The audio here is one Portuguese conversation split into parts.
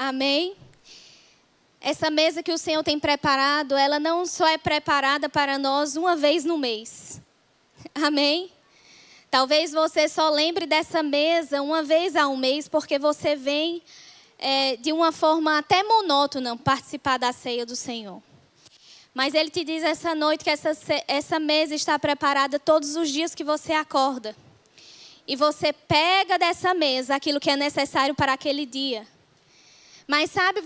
Amém? Essa mesa que o Senhor tem preparado, ela não só é preparada para nós uma vez no mês. Amém? Talvez você só lembre dessa mesa uma vez ao mês, porque você vem de uma forma até monótona participar da ceia do Senhor. Mas Ele te diz essa noite que essa mesa está preparada todos os dias que você acorda. E você pega dessa mesa aquilo que é necessário para aquele dia. Mas sabe,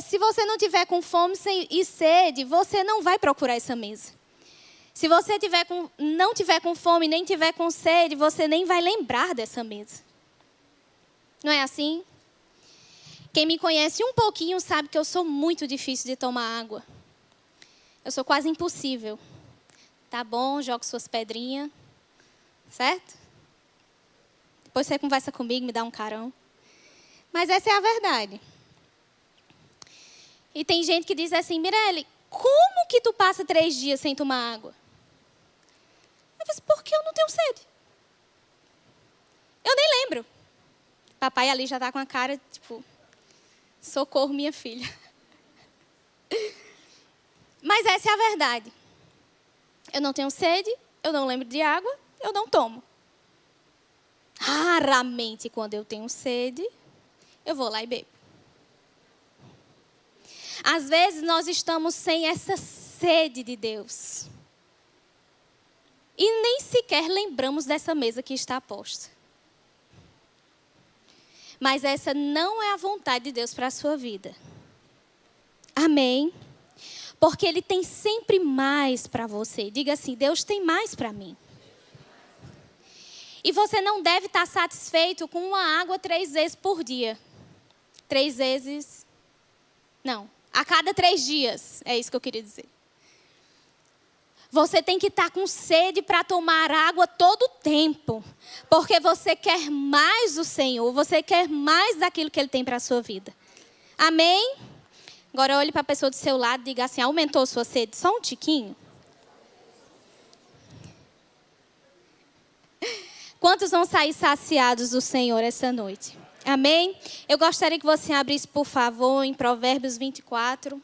se você não tiver com fome e sede, você não vai procurar essa mesa. Se você não tiver com fome, nem tiver com sede, você nem vai lembrar dessa mesa. Não é assim? Quem me conhece um pouquinho sabe que eu sou muito difícil de tomar água. Eu sou quase impossível. Tá bom, jogo suas pedrinhas. Certo? Depois você conversa comigo, me dá um carão. Mas essa é a verdade. E tem gente que diz assim, Mirelle, como que tu passa 3 dias sem tomar água? Eu disse, porque eu não tenho sede. Eu nem lembro. Papai ali já está com a cara, tipo, socorro minha filha. Mas essa é a verdade. Eu não tenho sede, eu não lembro de água, eu não tomo. Raramente, quando eu tenho sede, eu vou lá e bebo. Às vezes nós estamos sem essa sede de Deus. E nem sequer lembramos dessa mesa que está posta. Mas essa não é a vontade de Deus para a sua vida. Amém? Porque Ele tem sempre mais para você. Diga assim, Deus tem mais para mim. E você não deve estar satisfeito com uma água 3 vezes por dia. 3 vezes... Não. A cada 3 dias, é isso que eu queria dizer. Você tem que estar com sede para tomar água todo o tempo. Porque você quer mais do Senhor, você quer mais daquilo que Ele tem para a sua vida. Amém? Agora olhe para a pessoa do seu lado e diga assim, aumentou sua sede só um tiquinho? Quantos vão sair saciados do Senhor essa noite? Amém? Eu gostaria que você abrisse, por favor, em Provérbios 24.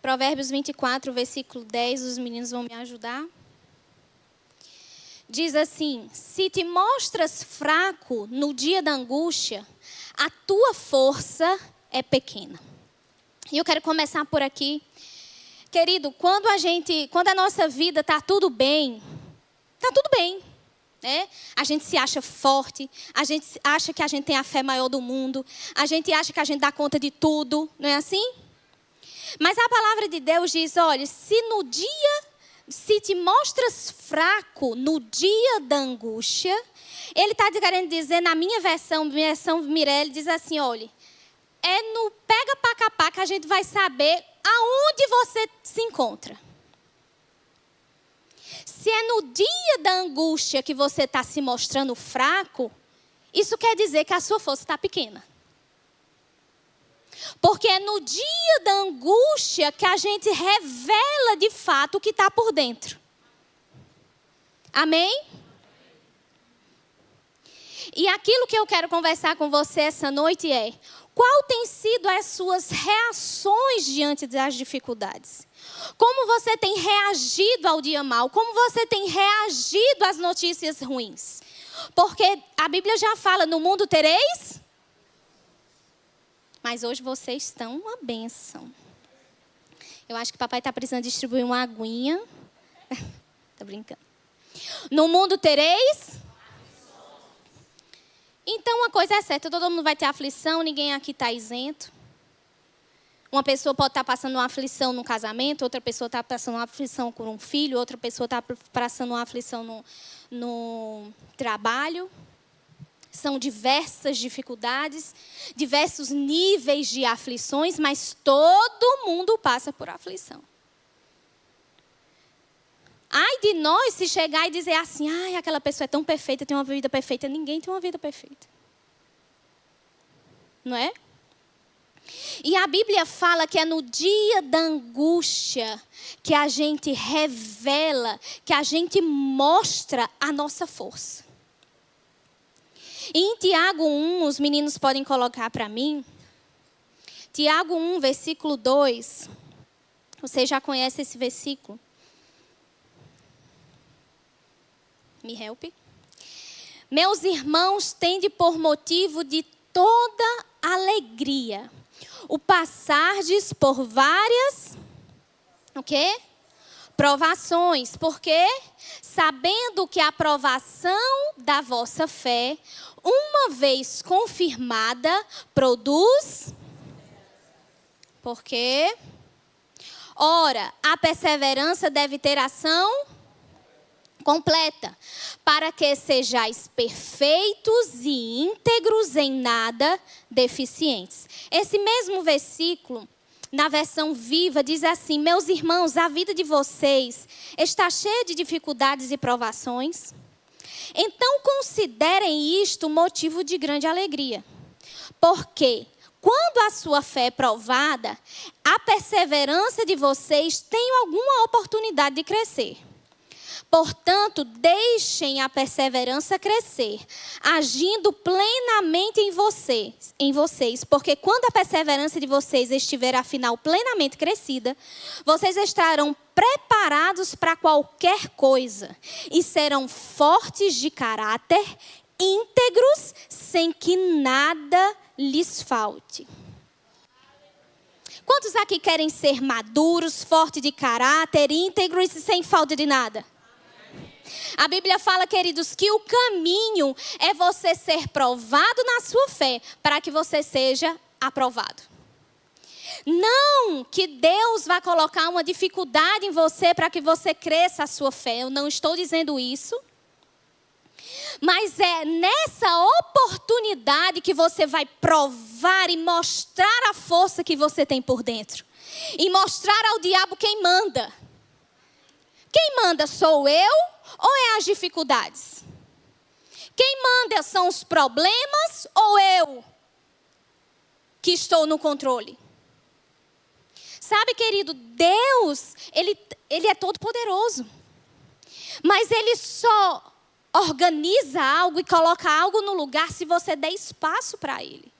Provérbios 24, versículo 10. Os meninos vão me ajudar. Diz assim, se te mostras fraco no dia da angústia, a tua força é pequena. E eu quero começar por aqui. Querido, quando a nossa vida está tudo bem, né? A gente se acha forte, a gente acha que a gente tem a fé maior do mundo, a gente acha que a gente dá conta de tudo, não é assim? Mas a palavra de Deus diz, olha, se te mostras fraco no dia da angústia, Ele está querendo dizer, na minha versão Mirelle, diz assim, olha, é no pega pra capá que a gente vai saber aonde você se encontra. Se é no dia da angústia que você está se mostrando fraco, isso quer dizer que a sua força está pequena. Porque é no dia da angústia que a gente revela de fato o que está por dentro. Amém? E aquilo que eu quero conversar com você essa noite é, qual tem sido as suas reações diante das dificuldades? Como você tem reagido ao dia mau? Como você tem reagido às notícias ruins? Porque a Bíblia já fala, no mundo tereis, mas hoje vocês estão uma bênção. Eu acho que papai está precisando distribuir uma aguinha. Tô brincando. No mundo tereis. Então, uma coisa é certa, todo mundo vai ter aflição, ninguém aqui está isento. Uma pessoa pode estar passando uma aflição no casamento, outra pessoa está passando uma aflição com um filho, outra pessoa está passando uma aflição no trabalho. São diversas dificuldades, diversos níveis de aflições, mas todo mundo passa por aflição. Ai de nós se chegar e dizer assim, ai, aquela pessoa é tão perfeita, tem uma vida perfeita. Ninguém tem uma vida perfeita. Não é? E a Bíblia fala que é no dia da angústia que a gente revela, que a gente mostra a nossa força. E em Tiago 1, os meninos podem colocar para mim. Tiago 1, versículo 2. Você já conhece esse versículo? Me help. Meus irmãos, tende por motivo de toda alegria o passardes por várias, o quê? Provações. Por quê? Sabendo que a provação da vossa fé, uma vez confirmada, produz. Por quê? Ora, a perseverança deve ter ação completa, para que sejais perfeitos e íntegros, em nada deficientes. Esse mesmo versículo, na versão Viva, diz assim: meus irmãos, a vida de vocês está cheia de dificuldades e provações. Então considerem isto motivo de grande alegria. Porque quando a sua fé é provada, a perseverança de vocês tem alguma oportunidade de crescer. Portanto, deixem a perseverança crescer, agindo plenamente em vocês, porque quando a perseverança de vocês estiver, afinal, plenamente crescida, vocês estarão preparados para qualquer coisa e serão fortes de caráter, íntegros, sem que nada lhes falte. Quantos aqui querem ser maduros, fortes de caráter, íntegros e sem falta de nada? A Bíblia fala, queridos, que o caminho é você ser provado na sua fé, para que você seja aprovado. Não que Deus vai colocar uma dificuldade em você para que você cresça a sua fé. Eu não estou dizendo isso. Mas é nessa oportunidade que você vai provar e mostrar a força que você tem por dentro. E mostrar ao diabo quem manda. Quem manda sou eu ou é as dificuldades? Quem manda são os problemas ou eu que estou no controle? Sabe, querido, Deus, Ele é todo poderoso. Mas Ele só organiza algo e coloca algo no lugar se você der espaço para Ele.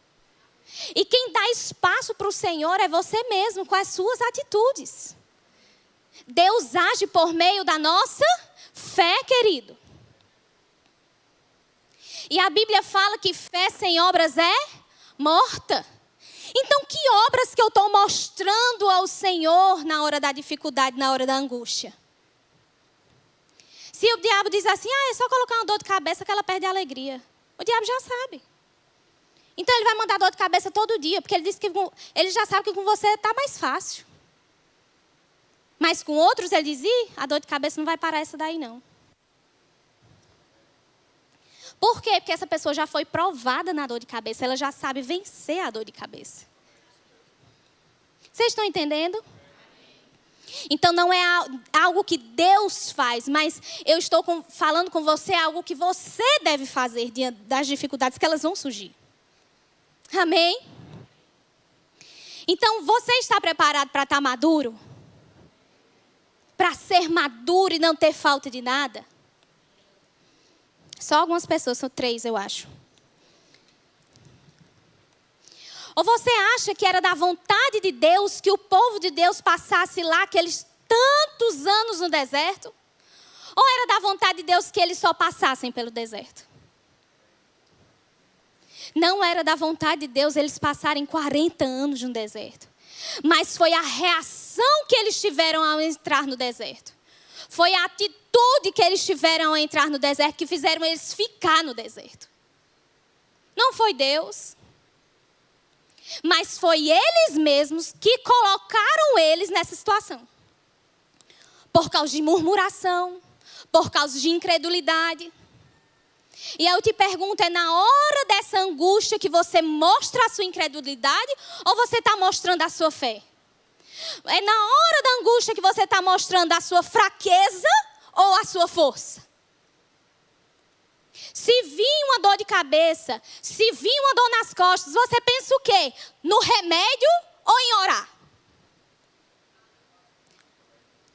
E quem dá espaço para o Senhor é você mesmo, com as suas atitudes. Deus age por meio da nossa fé, querido. E a Bíblia fala que fé sem obras é morta. Então, que obras que eu estou mostrando ao Senhor na hora da dificuldade, na hora da angústia? Se o diabo diz assim, é só colocar uma dor de cabeça que ela perde a alegria. O diabo já sabe. Então, ele vai mandar dor de cabeça todo dia, porque ele diz que ele já sabe que com você está mais fácil. Mas com outros ele diz, a dor de cabeça não vai parar essa daí não. Por quê? Porque essa pessoa já foi provada na dor de cabeça, ela já sabe vencer a dor de cabeça. Vocês estão entendendo? Então não é algo que Deus faz, mas eu estou falando com você algo que você deve fazer diante das dificuldades que elas vão surgir. Amém? Então você está preparado para estar maduro? Para ser maduro e não ter falta de nada? Só algumas pessoas, são 3 eu acho. Ou você acha que era da vontade de Deus que o povo de Deus passasse lá aqueles tantos anos no deserto? Ou era da vontade de Deus que eles só passassem pelo deserto? Não era da vontade de Deus eles passarem 40 anos no deserto. Mas foi a reação que eles tiveram ao entrar no deserto. Foi a atitude que eles tiveram ao entrar no deserto que fizeram eles ficar no deserto. Não foi Deus. Mas foi eles mesmos que colocaram eles nessa situação. Por causa de murmuração, por causa de incredulidade. E eu te pergunto, é na hora dessa angústia que você mostra a sua incredulidade ou você está mostrando a sua fé? É na hora da angústia que você está mostrando a sua fraqueza ou a sua força? Se vir uma dor de cabeça, se vir uma dor nas costas, você pensa o quê? No remédio ou em orar?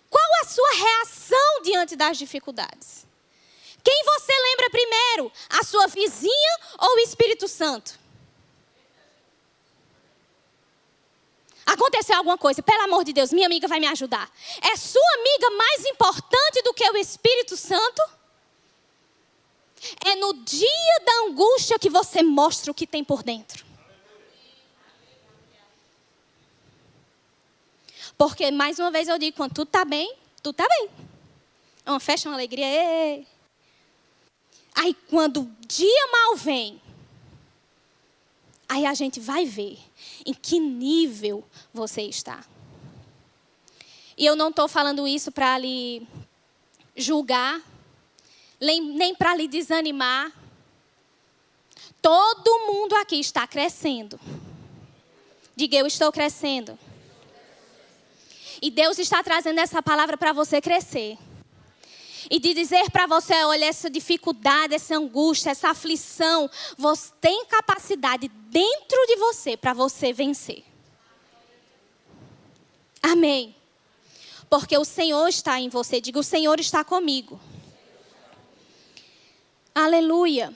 Qual a sua reação diante das dificuldades? Quem você lembra primeiro? primeiro? A sua vizinha ou o Espírito Santo? Aconteceu alguma coisa, pelo amor de Deus, minha amiga vai me ajudar. É sua amiga mais importante do que o Espírito Santo? É no dia da angústia que você mostra o que tem por dentro. Porque, mais uma vez eu digo, quando tudo está bem, tudo está bem. É uma festa, uma alegria. Ei. Aí, quando o dia mal vem, aí a gente vai ver em que nível você está. E eu não estou falando isso para lhe julgar, nem para lhe desanimar. Todo mundo aqui está crescendo. Diga, eu estou crescendo. E Deus está trazendo essa palavra para você crescer. E de dizer para você, olha, essa dificuldade, essa angústia, essa aflição, você tem capacidade dentro de você para você vencer. Amém. Porque o Senhor está em você. Diga, o Senhor está comigo. Aleluia.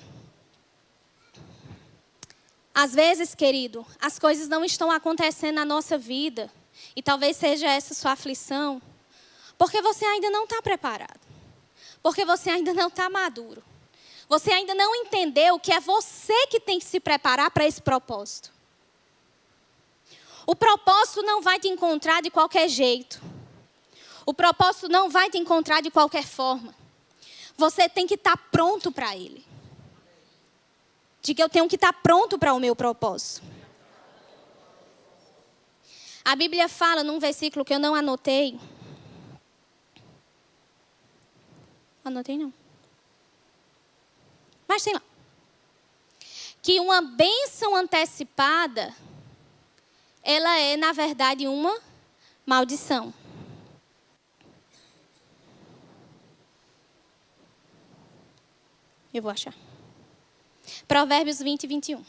Às vezes, querido, as coisas não estão acontecendo na nossa vida. E talvez seja essa sua aflição. Porque você ainda não está preparado. Porque você ainda não está maduro. Você ainda não entendeu que é você que tem que se preparar para esse propósito. O propósito não vai te encontrar de qualquer jeito. O propósito não vai te encontrar de qualquer forma. Você tem que estar pronto para ele. Diga, eu tenho que estar pronto para o meu propósito. A Bíblia fala num versículo que eu não anotei. Anotei não. Mas tem lá. Que uma bênção antecipada, ela é, na verdade, uma maldição. Eu vou achar. Provérbios 20 e 21.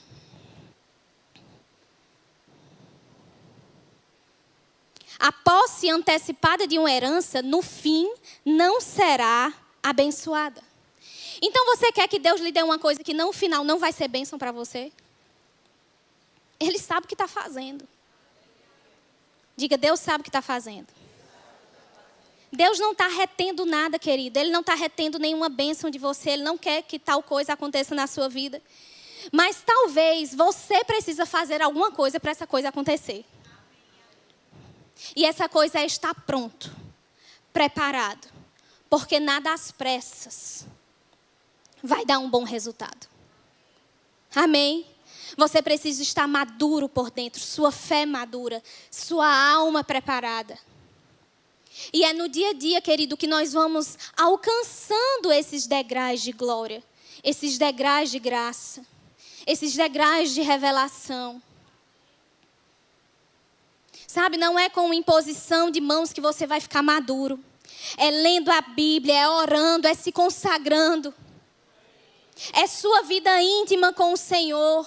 A posse antecipada de uma herança, no fim, não será abençoada. Então você quer que Deus lhe dê uma coisa que no final não vai ser bênção para você? Ele sabe o que está fazendo. Diga, Deus sabe o que está fazendo. Deus não está retendo nada, querido. Ele não está retendo nenhuma bênção de você. Ele não quer que tal coisa aconteça na sua vida. Mas talvez você precisa fazer alguma coisa para essa coisa acontecer. E essa coisa é estar pronto, preparado. Porque nada às pressas vai dar um bom resultado. Amém? Você precisa estar maduro por dentro, sua fé madura, sua alma preparada. E é no dia a dia, querido, que nós vamos alcançando esses degraus de glória, esses degraus de graça, esses degraus de revelação. Sabe, não é com imposição de mãos que você vai ficar maduro. É lendo a Bíblia, é orando, é se consagrando. É sua vida íntima com o Senhor.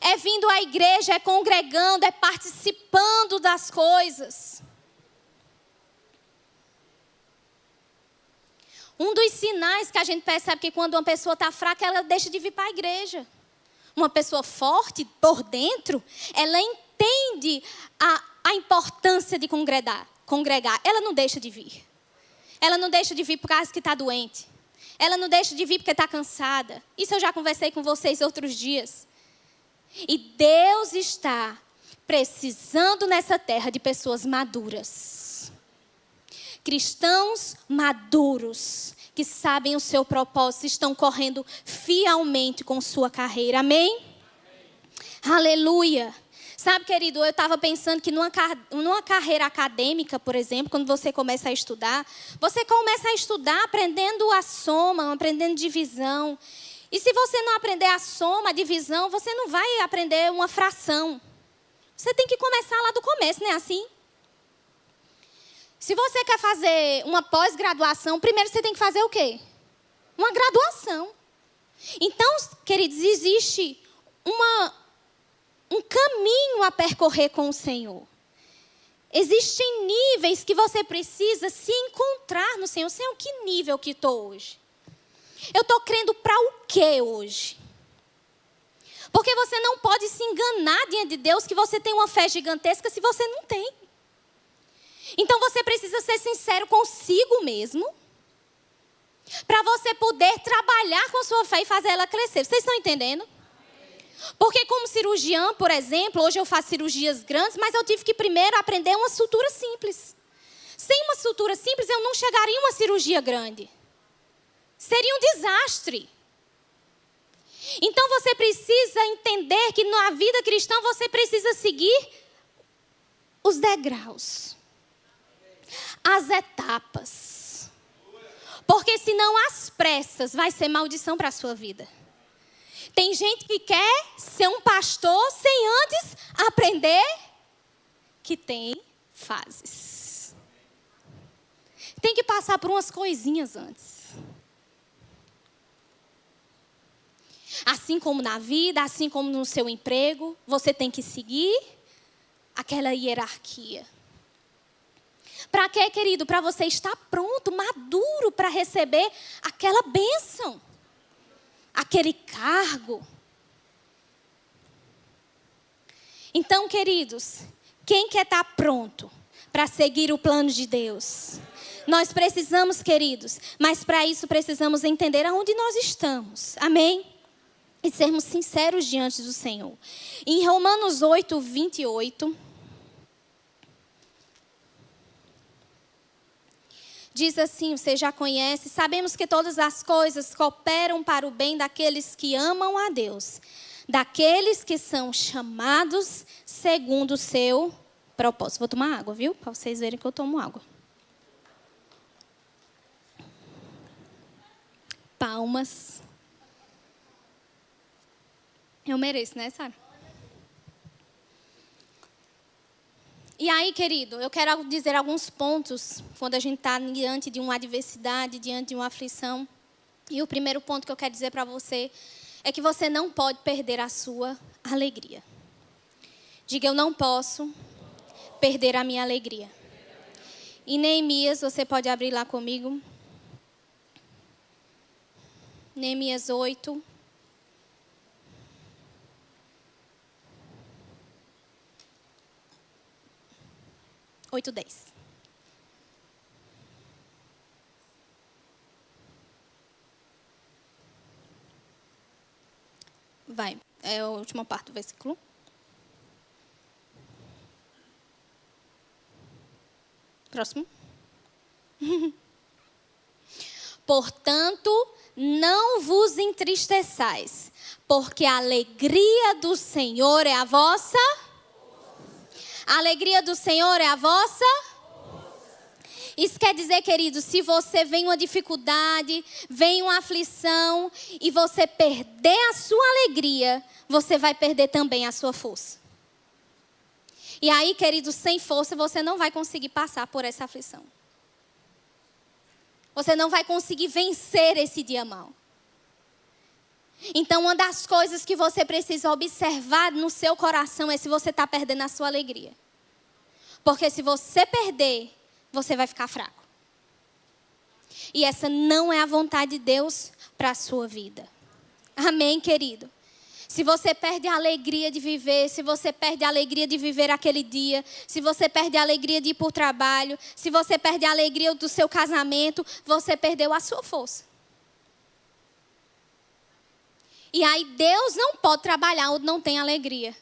É vindo à igreja, é congregando, é participando das coisas. Um dos sinais que a gente percebe que quando uma pessoa está fraca, ela deixa de vir para a igreja. Uma pessoa forte por dentro, ela entende a importância de congregar. Ela não deixa de vir. Ela não deixa de vir por causa que está doente. Ela não deixa de vir porque está cansada. Isso eu já conversei com vocês outros dias. E Deus está precisando nessa terra de pessoas maduras. Cristãos maduros, que sabem o seu propósito, estão correndo fielmente com sua carreira. Amém? Aleluia. Sabe, querido, eu estava pensando que numa carreira acadêmica, por exemplo, quando você começa a estudar, você começa a estudar aprendendo a soma, aprendendo divisão. E se você não aprender a soma, a divisão, você não vai aprender uma fração. Você tem que começar lá do começo, não é assim? Se você quer fazer uma pós-graduação, primeiro você tem que fazer o quê? Uma graduação. Então, queridos, existe um caminho a percorrer com o Senhor. Existem níveis que você precisa se encontrar no Senhor. Senhor, que nível que estou hoje? Eu estou crendo para o que hoje? Porque você não pode se enganar diante de Deus que você tem uma fé gigantesca se você não tem. Então você precisa ser sincero consigo mesmo, para você poder trabalhar com sua fé e fazer ela crescer. Vocês estão entendendo? Porque como cirurgiã, por exemplo, hoje eu faço cirurgias grandes, mas eu tive que primeiro aprender uma sutura simples. Sem uma sutura simples, eu não chegaria em uma cirurgia grande. Seria um desastre. Então você precisa entender que na vida cristã você precisa seguir os degraus, as etapas. Porque senão às pressas vai ser maldição para a sua vida. Tem gente que quer ser um pastor sem antes aprender que tem fases. Tem que passar por umas coisinhas antes. Assim como na vida, assim como no seu emprego, você tem que seguir aquela hierarquia. Para quê, querido? Para você estar pronto, maduro para receber aquela bênção, aquele cargo. Então, queridos, quem quer estar pronto para seguir o plano de Deus? Nós precisamos, queridos, mas para isso precisamos entender aonde nós estamos. Amém? E sermos sinceros diante do Senhor. Em Romanos 8, 28, diz assim, você já conhece: sabemos que todas as coisas cooperam para o bem daqueles que amam a Deus, daqueles que são chamados segundo o seu propósito. Vou tomar água, viu? Para vocês verem que eu tomo água. Palmas. Eu mereço, né, Sara? E aí, querido, eu quero dizer alguns pontos quando a gente está diante de uma adversidade, diante de uma aflição. E o primeiro ponto que eu quero dizer para você é que você não pode perder a sua alegria. Diga: eu não posso perder a minha alegria. Em Neemias, você pode abrir lá comigo. Neemias 8. Oito, 10. Vai, é a última parte do versículo. Próximo. Portanto, não vos entristeçais, porque a alegria do Senhor é a vossa... A alegria do Senhor é a vossa? Isso quer dizer, querido, se você vem uma dificuldade, vem uma aflição e você perder a sua alegria, você vai perder também a sua força. E aí, querido, sem força você não vai conseguir passar por essa aflição. Você não vai conseguir vencer esse dia mau. Então, uma das coisas que você precisa observar no seu coração é se você está perdendo a sua alegria. Porque se você perder, você vai ficar fraco. E essa não é a vontade de Deus para a sua vida. Amém, querido? Se você perde a alegria de viver, se você perde a alegria de viver aquele dia, se você perde a alegria de ir para o trabalho, se você perde a alegria do seu casamento, você perdeu a sua força. E aí Deus não pode trabalhar onde não tem alegria.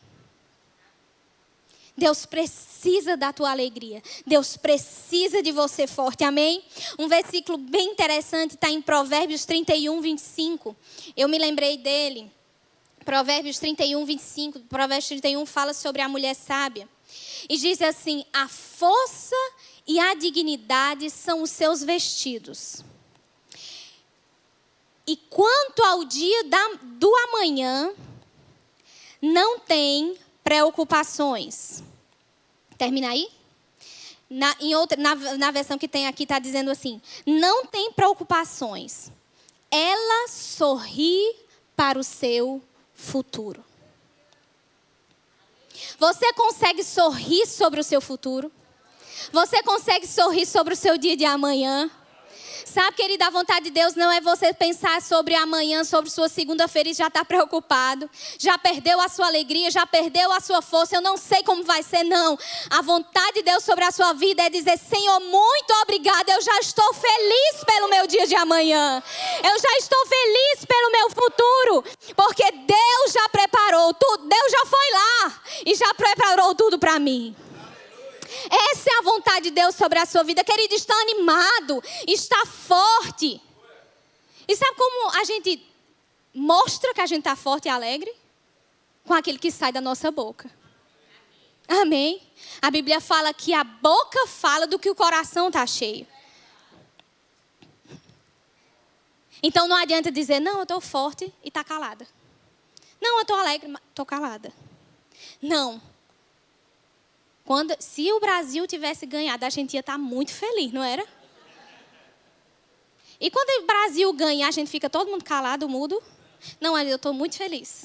Deus precisa da tua alegria. Deus precisa de você forte, amém? Um versículo bem interessante está em Provérbios 31, 25. Eu me lembrei dele. Provérbios 31, 25. Provérbios 31 fala sobre a mulher sábia. E diz assim: a força e a dignidade são os seus vestidos. E quanto ao dia do amanhã, não tem preocupações. Termina aí? Na versão que tem aqui está dizendo assim: não tem preocupações. Ela sorri para o seu futuro. Você consegue sorrir sobre o seu futuro? Você consegue sorrir sobre o seu dia de amanhã? Sabe, querida, a vontade de Deus não é você pensar sobre amanhã, sobre sua segunda-feira e já estar preocupado. Já perdeu a sua alegria, já perdeu a sua força. Eu não sei como vai ser, não. A vontade de Deus sobre a sua vida é dizer: Senhor, muito obrigada. Eu já estou feliz pelo meu dia de amanhã. Eu já estou feliz pelo meu futuro. Porque Deus já preparou tudo. Deus já foi lá e já preparou tudo para mim. Essa é a vontade de Deus sobre a sua vida. Querido, está animado, está forte. E sabe como a gente mostra que a gente está forte e alegre? Com aquilo que sai da nossa boca. Amém? A Bíblia fala que a boca fala do que o coração está cheio. Então não adianta dizer: não, eu estou forte e está calada. Não, eu estou alegre, mas estou calada. Não. Se o Brasil tivesse ganhado, a gente ia estar muito feliz, não era? E quando o Brasil ganha, a gente fica todo mundo calado, mudo. Não, eu estou muito feliz.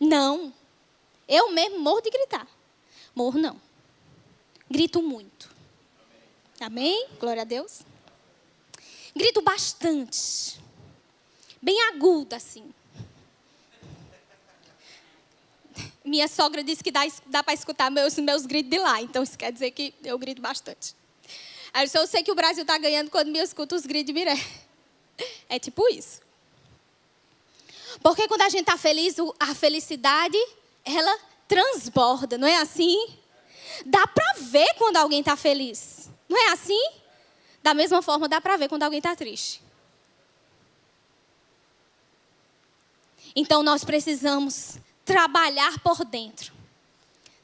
Não. Eu mesmo morro de gritar. Morro não. Grito muito. Amém? Glória a Deus. Grito bastante. Bem agudo assim. Minha sogra disse que dá para escutar meus gritos de lá. Então, isso quer dizer que eu grito bastante. Aí eu sei que o Brasil está ganhando quando me escuta os gritos de Miré. É tipo isso. Porque quando a gente está feliz, a felicidade, ela transborda. Não é assim? Dá para ver quando alguém está feliz. Não é assim? Da mesma forma, dá para ver quando alguém está triste. Então, nós precisamos trabalhar por dentro.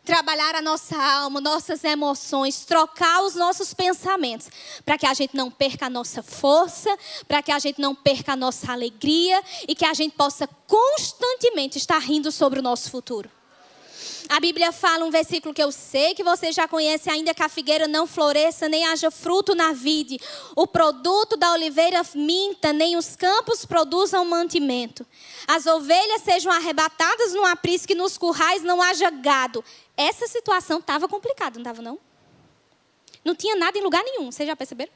Trabalhar a nossa alma, nossas emoções, trocar os nossos pensamentos, para que a gente não perca a nossa força, para que a gente não perca a nossa alegria e que a gente possa constantemente estar rindo sobre o nosso futuro. A Bíblia fala um versículo que eu sei que você já conhece: ainda que a figueira não floresça, nem haja fruto na vide, o produto da oliveira minta, nem os campos produzam mantimento. As ovelhas sejam arrebatadas no aprisco e nos currais não haja gado. Essa situação estava complicada, não estava não? Não tinha nada em lugar nenhum, vocês já perceberam?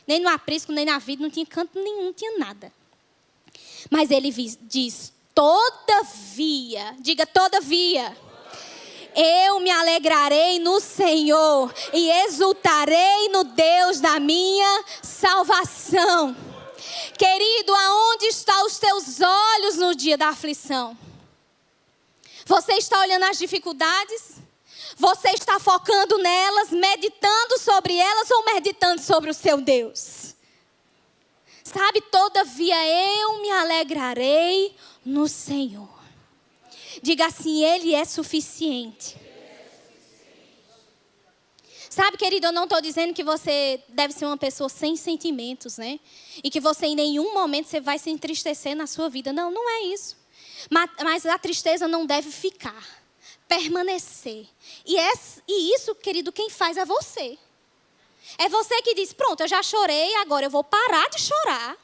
Nem no aprisco, nem na vide, não tinha canto nenhum, não tinha nada. Mas ele diz: todavia, diga todavia. Eu me alegrarei no Senhor e exultarei no Deus da minha salvação. Querido, aonde estão os teus olhos no dia da aflição? Você está olhando as dificuldades? Você está focando nelas, meditando sobre elas ou meditando sobre o seu Deus? Sabe, todavia eu me alegrarei no Senhor. Diga assim: Ele é suficiente. Sabe, querido, eu não estou dizendo que você deve ser uma pessoa sem sentimentos, né? E que você em nenhum momento você vai se entristecer na sua vida. Não, não é isso. Mas a tristeza não deve ficar, permanecer. E isso, querido, quem faz é você. É você que diz: pronto, eu já chorei, agora eu vou parar de chorar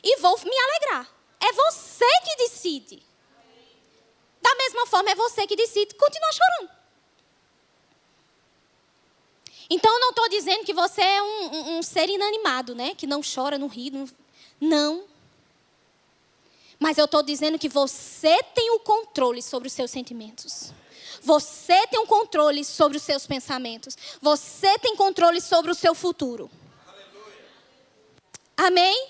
e vou me alegrar. É você que decide. Da mesma forma, é você que decide continuar chorando. Então, eu não estou dizendo que você é um ser inanimado, né? Que não chora, não ri. Não. Mas eu estou dizendo que você tem o controle sobre os seus sentimentos. Você tem o controle sobre os seus pensamentos. Você tem controle sobre o seu futuro. Amém?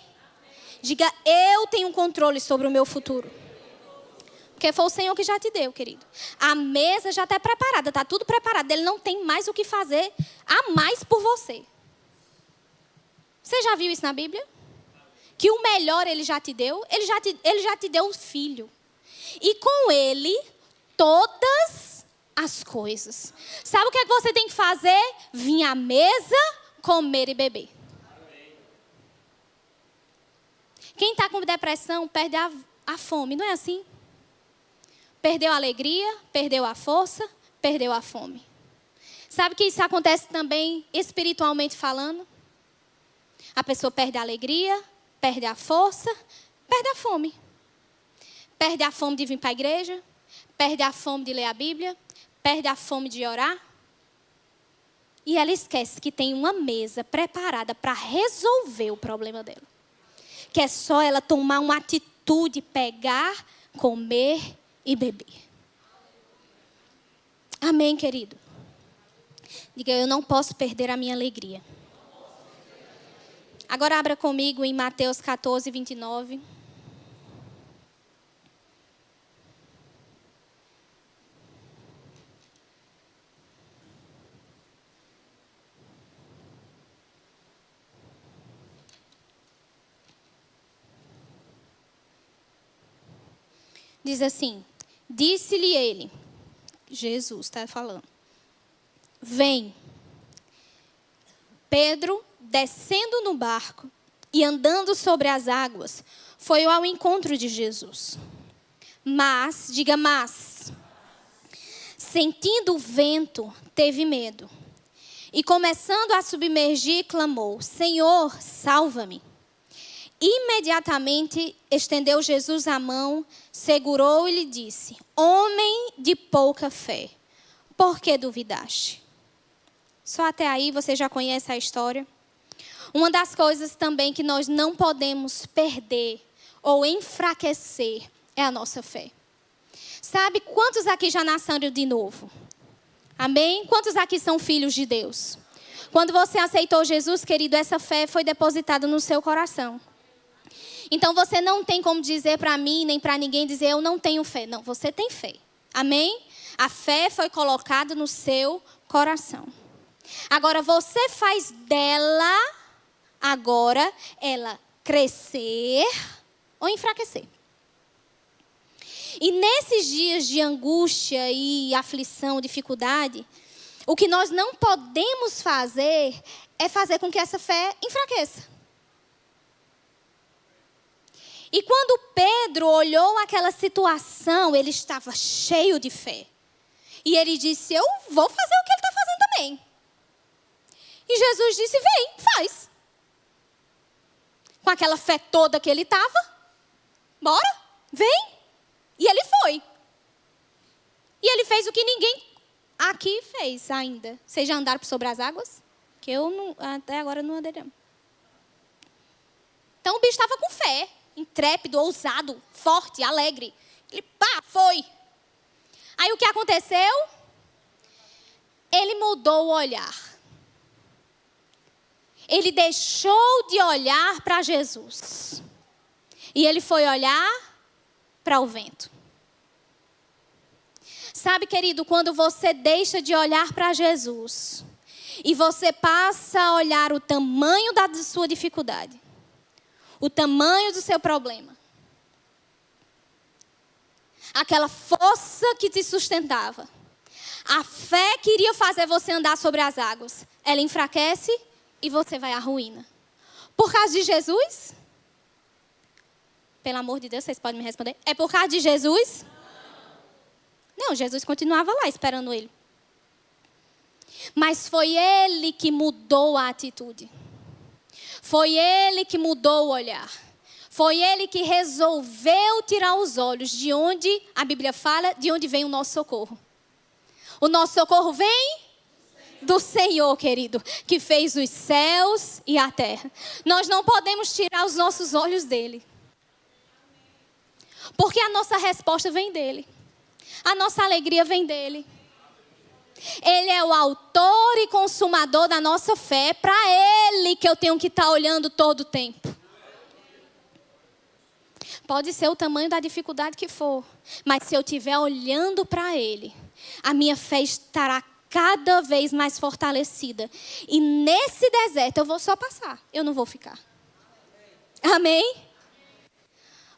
Diga: eu tenho controle sobre o meu futuro. Porque foi o Senhor que já te deu, querido. A mesa já está preparada, está tudo preparado. Ele não tem mais o que fazer a mais por você. Você já viu isso na Bíblia? Que o melhor Ele já te deu. Ele já te deu um filho. E com Ele, todas as coisas. Sabe o que é que você tem que fazer? Vir à mesa, comer e beber. Quem está com depressão perde a fome, não é assim? Perdeu a alegria, perdeu a força, perdeu a fome. Sabe que isso acontece também espiritualmente falando? A pessoa perde a alegria, perde a força, perde a fome. Perde a fome de vir para a igreja, perde a fome de ler a Bíblia, perde a fome de orar. E ela esquece que tem uma mesa preparada para resolver o problema dela. Que é só ela tomar uma atitude, pegar, comer e beber. Amém, querido? Diga, eu não posso perder a minha alegria. Agora abra comigo em Mateus 14, 29. Diz assim, disse-lhe ele, Jesus está falando, vem. Pedro, descendo no barco e andando sobre as águas, foi ao encontro de Jesus. Mas, sentindo o vento, teve medo. E começando a submergir, clamou, Senhor, salva-me. Imediatamente estendeu Jesus a mão, segurou e lhe disse, homem de pouca fé, por que duvidaste? Só até aí você já conhece a história? Uma das coisas também que nós não podemos perder ou enfraquecer é a nossa fé. Sabe quantos aqui já nasceram de novo? Amém? Quantos aqui são filhos de Deus? Quando você aceitou Jesus, querido, essa fé foi depositada no seu coração. Então você não tem como dizer para mim, nem para ninguém dizer, eu não tenho fé. Não, você tem fé. Amém? A fé foi colocada no seu coração. Agora você faz dela, agora, ela crescer ou enfraquecer. E nesses dias de angústia e aflição, dificuldade, o que nós não podemos fazer é fazer com que essa fé enfraqueça. E quando Pedro olhou aquela situação, ele estava cheio de fé. E ele disse, eu vou fazer o que ele está fazendo também. E Jesus disse, vem, faz. Com aquela fé toda que ele estava, bora, vem. E ele foi. E ele fez o que ninguém aqui fez ainda. Vocês já andaram sobre as águas? Que eu não, até agora não andei. Então o bicho estava com fé. Intrépido, ousado, forte, alegre. Ele, foi. Aí o que aconteceu? Ele mudou o olhar. Ele deixou de olhar para Jesus. E ele foi olhar para o vento. Sabe, querido, quando você deixa de olhar para Jesus e você passa a olhar o tamanho da sua dificuldade, o tamanho do seu problema, aquela força que te sustentava, a fé que iria fazer você andar sobre as águas, ela enfraquece e você vai à ruína. Por causa de Jesus? Pelo amor de Deus, vocês podem me responder. É por causa de Jesus? Não, Jesus continuava lá esperando ele. Mas foi ele que mudou a atitude. Foi ele que mudou o olhar. Foi ele que resolveu tirar os olhos de onde, a Bíblia fala, de onde vem o nosso socorro. O nosso socorro vem do Senhor, querido, que fez os céus e a terra. Nós não podemos tirar os nossos olhos dele. Porque a nossa resposta vem dele. A nossa alegria vem dele. Ele é o autor e consumador da nossa fé. É para ele que eu tenho que estar olhando todo o tempo. Pode ser o tamanho da dificuldade que for. Mas se eu estiver olhando para ele, a minha fé estará cada vez mais fortalecida. E nesse deserto eu vou só passar. Eu não vou ficar. Amém?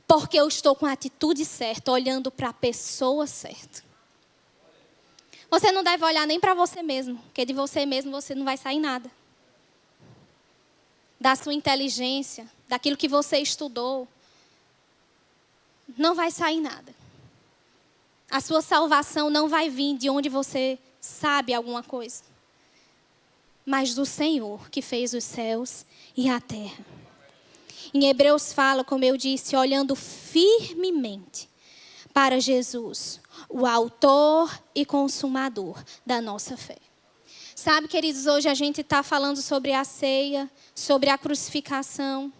Porque eu estou com a atitude certa, olhando para a pessoa certa. Você não deve olhar nem para você mesmo, porque de você mesmo você não vai sair nada. Da sua inteligência, daquilo que você estudou, não vai sair nada. A sua salvação não vai vir de onde você sabe alguma coisa, mas do Senhor que fez os céus e a terra. Em Hebreus fala, como eu disse, olhando firmemente para Jesus, o autor e consumador da nossa fé. Sabe, queridos, hoje a gente está falando sobre a ceia, sobre a crucificação.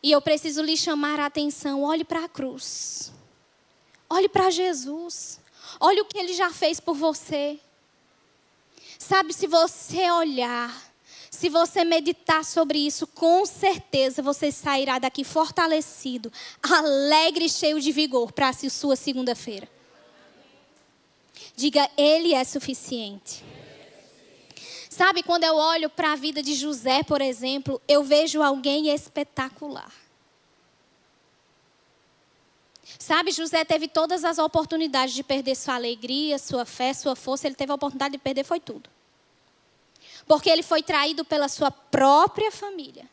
E eu preciso lhe chamar a atenção. Olhe para a cruz. Olhe para Jesus. Olhe o que Ele já fez por você. Sabe, se você olhar, se você meditar sobre isso, com certeza você sairá daqui fortalecido, alegre e cheio de vigor para a sua segunda-feira. Diga, Ele é suficiente. Sabe, quando eu olho para a vida de José, por exemplo, eu vejo alguém espetacular. Sabe, José teve todas as oportunidades de perder sua alegria, sua fé, sua força. Ele teve a oportunidade de perder, foi tudo. Porque ele foi traído pela sua própria família.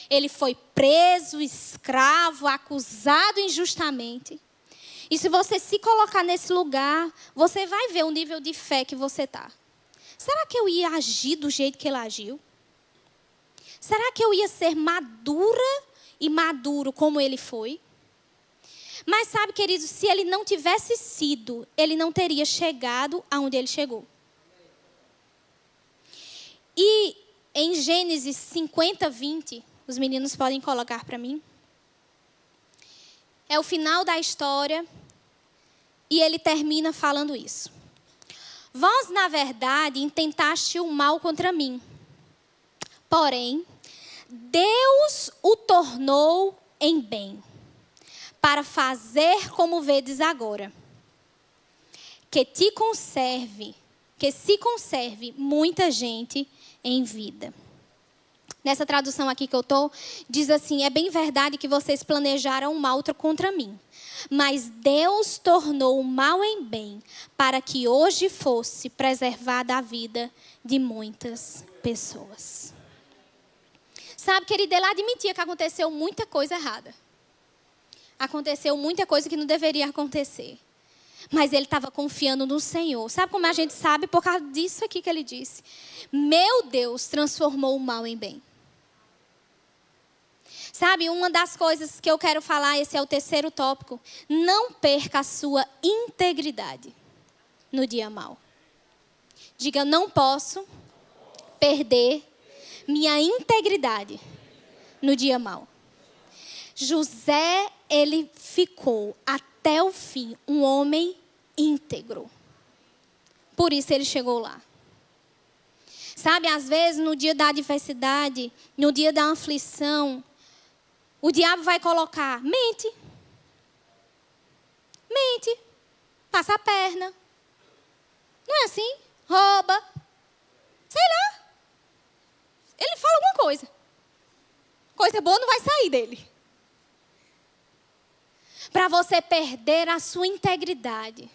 Ele foi preso, escravo, acusado injustamente. E se você se colocar nesse lugar, você vai ver o nível de fé que você está. Será que eu ia agir do jeito que ele agiu? Será que eu ia ser madura e maduro como ele foi? Mas sabe, queridos, se ele não tivesse sido, ele não teria chegado aonde ele chegou. E em Gênesis 50, 20, os meninos podem colocar para mim. É o final da história e ele termina falando isso. Vós, na verdade, intentaste o mal contra mim. Porém, Deus o tornou em bem, para fazer como vedes agora, que se conserve muita gente em vida. Nessa tradução aqui que eu estou, diz assim, é bem verdade que vocês planejaram o mal contra mim, mas Deus tornou o mal em bem, para que hoje fosse preservada a vida de muitas pessoas. Sabe, querido, ele admitia que aconteceu muita coisa errada. Aconteceu muita coisa que não deveria acontecer. Mas ele estava confiando no Senhor. Sabe como a gente sabe? Por causa disso aqui que ele disse. Meu Deus transformou o mal em bem. Sabe, uma das coisas que eu quero falar, esse é o terceiro tópico. Não perca a sua integridade no dia mau. Diga, não posso perder minha integridade no dia mau. José, ele ficou até o fim um homem íntegro. Por isso ele chegou lá. Sabe, às vezes no dia da adversidade, no dia da aflição, o diabo vai colocar, mente, passa a perna. Não é assim? Rouba. Sei lá. Ele fala alguma coisa. Coisa boa não vai sair dele. Para você perder a sua integridade.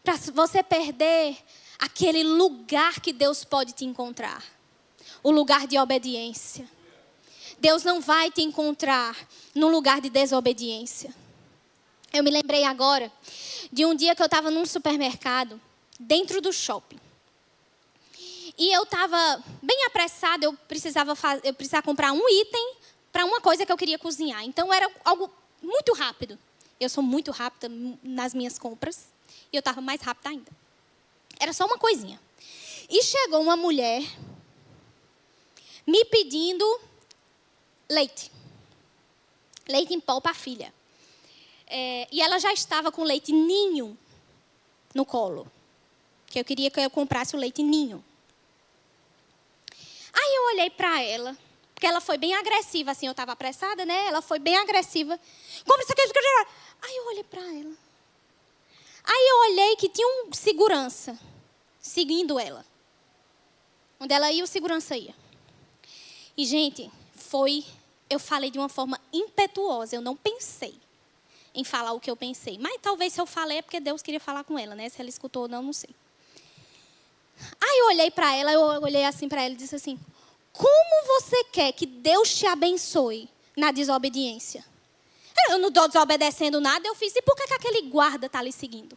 Para você perder aquele lugar que Deus pode te encontrar. O lugar de obediência. Deus não vai te encontrar num lugar de desobediência. Eu me lembrei agora de um dia que eu estava num supermercado, dentro do shopping. E eu estava bem apressada, eu precisava comprar um item para uma coisa que eu queria cozinhar. Então era algo muito rápido. Eu sou muito rápida nas minhas compras. E eu estava mais rápida ainda. Era só uma coisinha. E chegou uma mulher me pedindo leite. Leite em pó para a filha. E ela já estava com leite ninho no colo. Que eu queria que eu comprasse o leite ninho. Aí eu olhei para ela. Porque ela foi bem agressiva, assim, eu estava apressada, né? Ela foi bem agressiva. Como isso aqui? Aí eu olhei para ela. Aí eu olhei que tinha um segurança seguindo ela. Onde ela ia, o segurança ia. E, gente, eu falei de uma forma impetuosa. Eu não pensei em falar o que eu pensei. Mas talvez se eu falei é porque Deus queria falar com ela, né? Se ela escutou ou não, não sei. Aí eu olhei para ela, eu olhei assim para ela e disse assim, como você quer que Deus te abençoe na desobediência? Eu não estou desobedecendo nada, eu fiz. E por que aquele guarda está ali seguindo?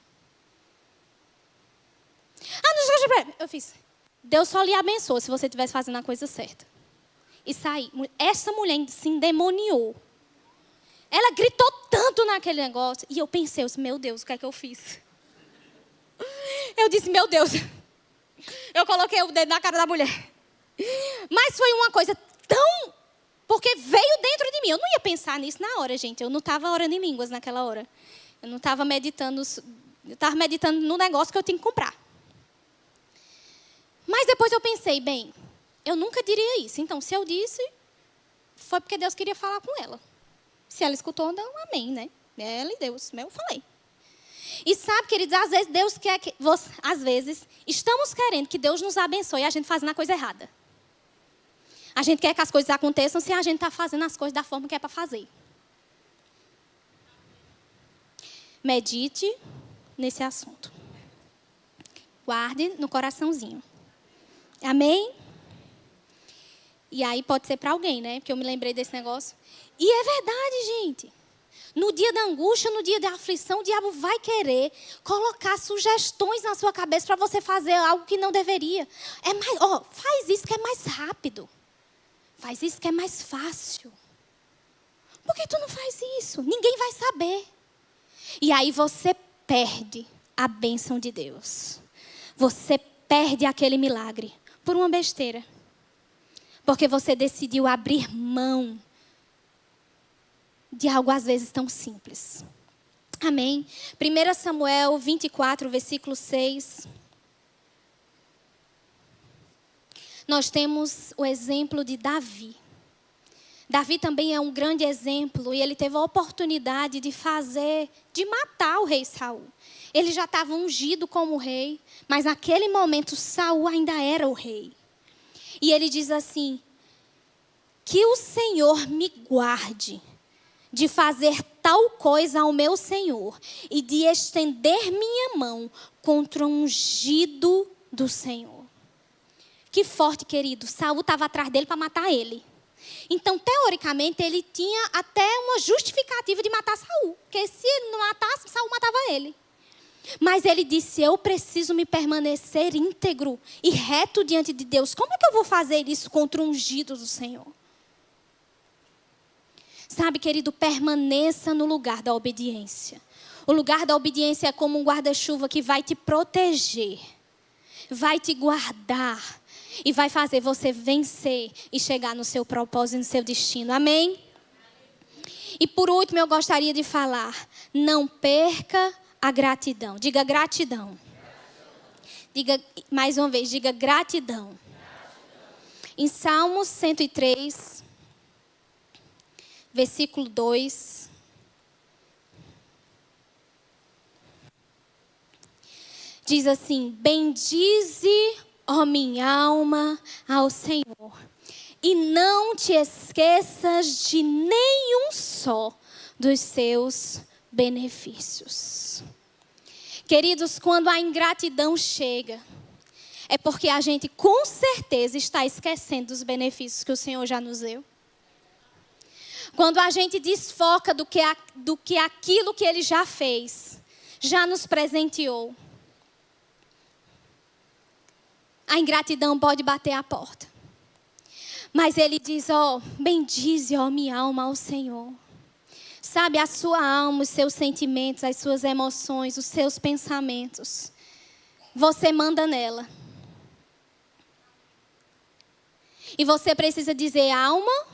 Eu fiz. Deus só lhe abençoa se você estivesse fazendo a coisa certa. E saí. Essa mulher se endemoniou. Ela gritou tanto naquele negócio. E eu pensei, meu Deus, o que é que eu fiz? Eu disse, meu Deus, Eu coloquei o dedo na cara da mulher. Mas foi uma coisa tão... Porque veio dentro de mim. Eu não ia pensar nisso na hora, gente. Eu não estava orando em línguas naquela hora. Eu não estava meditando... Eu estava meditando no negócio que eu tinha que comprar. Mas depois eu pensei, bem, eu nunca diria isso. Então, se eu disse, foi porque Deus queria falar com ela. Se ela escutou, não, amém, né? Ela e Deus, eu falei. E sabe, queridos, às vezes Deus quer que... Às vezes, estamos querendo que Deus nos abençoe e a gente fazendo a coisa errada. A gente quer que as coisas aconteçam se a gente está fazendo as coisas da forma que é para fazer. Medite nesse assunto. Guarde no coraçãozinho. Amém? E aí pode ser para alguém, né? Porque eu me lembrei desse negócio. E é verdade, gente. No dia da angústia, no dia da aflição, o diabo vai querer colocar sugestões na sua cabeça para você fazer algo que não deveria. Faz isso que é mais rápido. Faz isso que é mais fácil. Por que tu não faz isso? Ninguém vai saber. E aí você perde a bênção de Deus. Você perde aquele milagre por uma besteira. Porque você decidiu abrir mão de algo às vezes tão simples. Amém? 1 Samuel 24, versículo 6. Nós temos o exemplo de Davi. Davi também é um grande exemplo e ele teve a oportunidade de matar o rei Saul. Ele já estava ungido como rei, mas naquele momento Saul ainda era o rei. E ele diz assim: que o Senhor me guarde de fazer tal coisa ao meu Senhor e de estender minha mão contra o ungido do Senhor. Que forte, querido. Saul estava atrás dele para matar ele. Então, teoricamente, ele tinha até uma justificativa de matar Saul. Porque se ele não matasse, Saul matava ele. Mas ele disse: eu preciso me permanecer íntegro e reto diante de Deus. Como é que eu vou fazer isso contra o ungido do Senhor? Sabe, querido, permaneça no lugar da obediência. O lugar da obediência é como um guarda-chuva que vai te proteger, vai te guardar e vai fazer você vencer e chegar no seu propósito, no seu destino. Amém? E por último, eu gostaria de falar: não perca a gratidão. Diga gratidão. Diga mais uma vez, diga gratidão. Em Salmos 103, versículo 2. Diz assim: bendize, ó minha alma, ao Senhor, e não te esqueças de nenhum só dos seus benefícios. Queridos, quando a ingratidão chega, é porque a gente com certeza está esquecendo dos benefícios que o Senhor já nos deu. Quando a gente desfoca do que aquilo que Ele já fez, já nos presenteou, a ingratidão pode bater a porta. Mas Ele diz: bendize, ó minha alma, ao Senhor. Sabe, a sua alma, os seus sentimentos, as suas emoções, os seus pensamentos, você manda nela. E você precisa dizer: alma,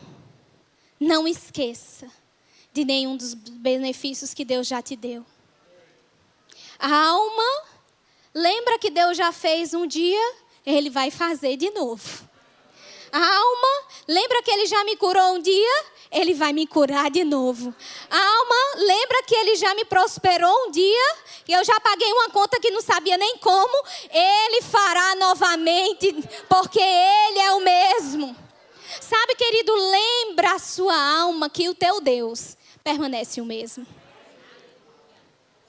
não esqueça de nenhum dos benefícios que Deus já te deu. Alma, lembra que Deus já fez um dia, Ele vai fazer de novo. Alma, lembra que Ele já me curou um dia, Ele vai me curar de novo. Alma, lembra que Ele já me prosperou um dia, e eu já paguei uma conta que não sabia nem como, Ele fará novamente, porque Ele é o mesmo. Sabe, querido, lembra a sua alma que o teu Deus permanece o mesmo.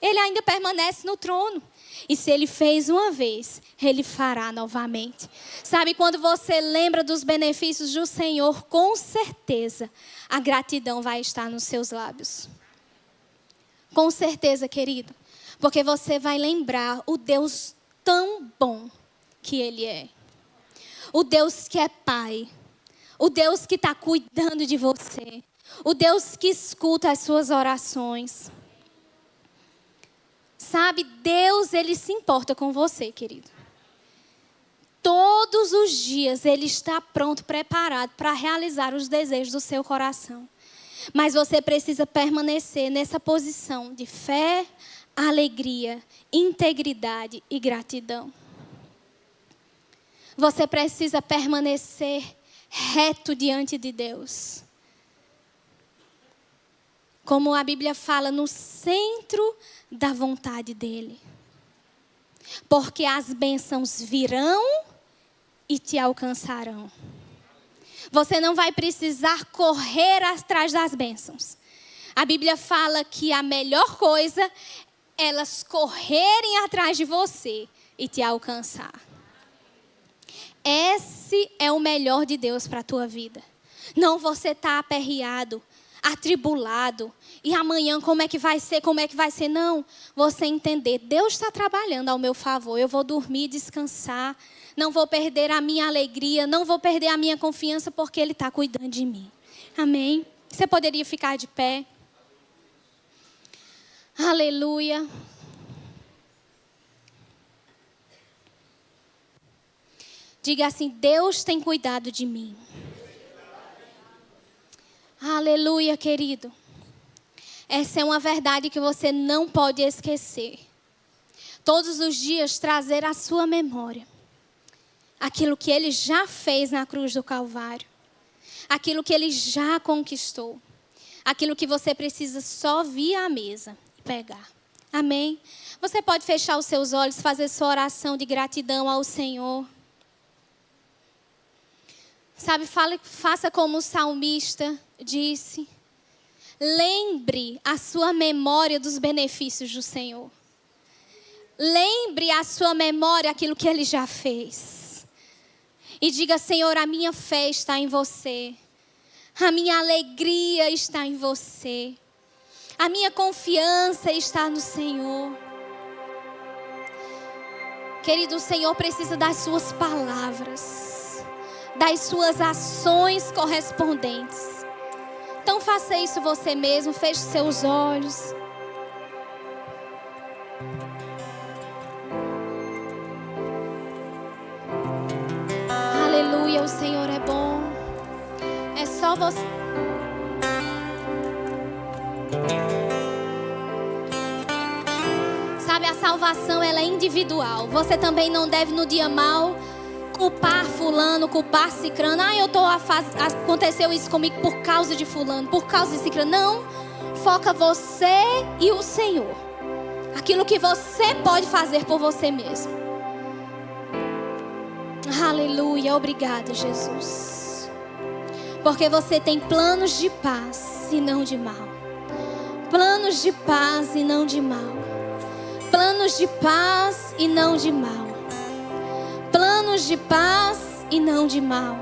Ele ainda permanece no trono. E se Ele fez uma vez, Ele fará novamente. Sabe, quando você lembra dos benefícios do Senhor, com certeza a gratidão vai estar nos seus lábios. Com certeza, querido. Porque você vai lembrar o Deus tão bom que Ele é. O Deus que é Pai. O Deus que está cuidando de você. O Deus que escuta as suas orações. Sabe, Deus, Ele se importa com você, querido. todos os dias Ele está pronto, preparado para realizar os desejos do seu coração. Mas você precisa permanecer nessa posição de fé, alegria, integridade e gratidão. Você precisa permanecer reto diante de Deus. Como a Bíblia fala, no centro da vontade dEle. Porque as bênçãos virão e te alcançarão. Você não vai precisar correr atrás das bênçãos. A Bíblia fala que a melhor coisa é elas correrem atrás de você e te alcançar. Esse é o melhor de Deus para a tua vida. Não você estar aperreado, atribulado. E amanhã como é que vai ser, Não, você entender, Deus está trabalhando ao meu favor. Eu vou dormir, descansar. Não vou perder a minha alegria, não vou perder a minha confiança, porque Ele está cuidando de mim. Amém? Você poderia ficar de pé? Aleluia. Diga assim: Deus tem cuidado de mim. Aleluia, querido. Essa é uma verdade que você não pode esquecer. Todos os dias trazer à sua memória aquilo que Ele já fez na cruz do Calvário. Aquilo que Ele já conquistou. Aquilo que você precisa só vir à mesa e pegar. Amém? Você pode fechar os seus olhos, fazer sua oração de gratidão ao Senhor. Sabe, faça como o salmista disse. Lembre a sua memória dos benefícios do Senhor. Lembre a sua memória aquilo que Ele já fez. E diga: Senhor, a minha fé está em você. A minha alegria está em você. A minha confiança está no Senhor. Querido, o Senhor precisa das suas palavras, das suas ações correspondentes. Então faça isso você mesmo, feche seus olhos. Aleluia, o Senhor é bom. É só você. Sabe, a salvação ela é individual. Você também não deve no dia mal culpar fulano, culpar cicrano. Aconteceu isso comigo por causa de fulano, por causa de cicrano. Não, foca você e o Senhor. Aquilo que você pode fazer por você mesmo. Aleluia, obrigada, Jesus. Porque você tem planos de paz e não de mal. Planos de paz e não de mal. Planos de paz e não de mal. Planos de paz e não de mal.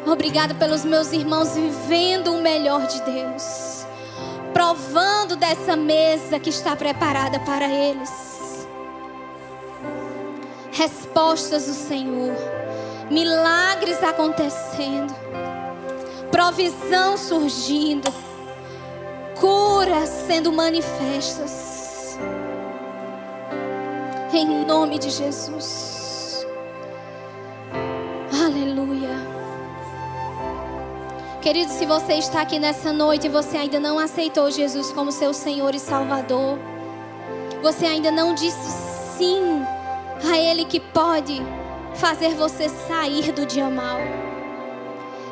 Obrigada pelos meus irmãos vivendo o melhor de Deus. Provando dessa mesa que está preparada para eles. Respostas do Senhor. Milagres acontecendo. Provisão surgindo. Curas sendo manifestas. Em nome de Jesus. Aleluia. Querido, se você está aqui nessa noite e você ainda não aceitou Jesus como seu Senhor e Salvador, você ainda não disse sim a Ele que pode fazer você sair do dia mal.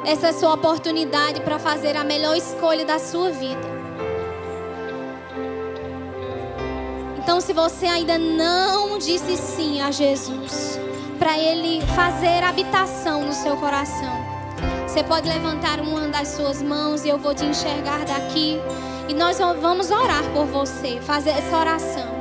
Essa é a sua oportunidade para fazer a melhor escolha da sua vida. Então, se você ainda não disse sim a Jesus, para Ele fazer habitação no seu coração, você pode levantar uma das suas mãos e eu vou te enxergar daqui. E nós vamos orar por você, fazer essa oração.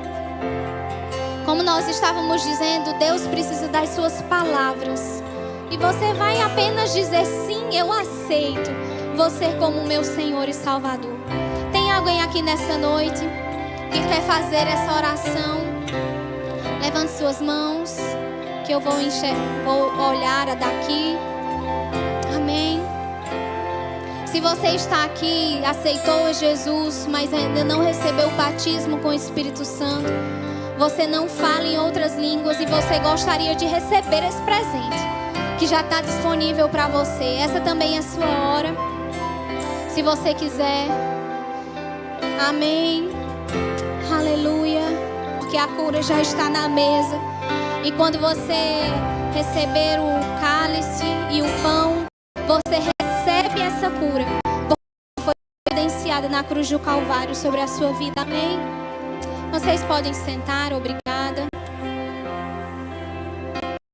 Como nós estávamos dizendo, Deus precisa das suas palavras. E você vai apenas dizer sim, eu aceito você como meu Senhor e Salvador. Tem alguém aqui nessa noite que quer fazer essa oração? Levante suas mãos, que eu vou olhar daqui. Amém. Se você está aqui, aceitou Jesus, mas ainda não recebeu o batismo com o Espírito Santo, você não fala em outras línguas e você gostaria de receber esse presente que já está disponível para você. Essa também é a sua hora. Se você quiser. Amém. Aleluia. Porque a cura já está na mesa. E quando você receber o cálice e o pão, você recebe essa cura. Porque foi evidenciada na cruz do Calvário sobre a sua vida. Amém. Vocês podem sentar. Obrigada.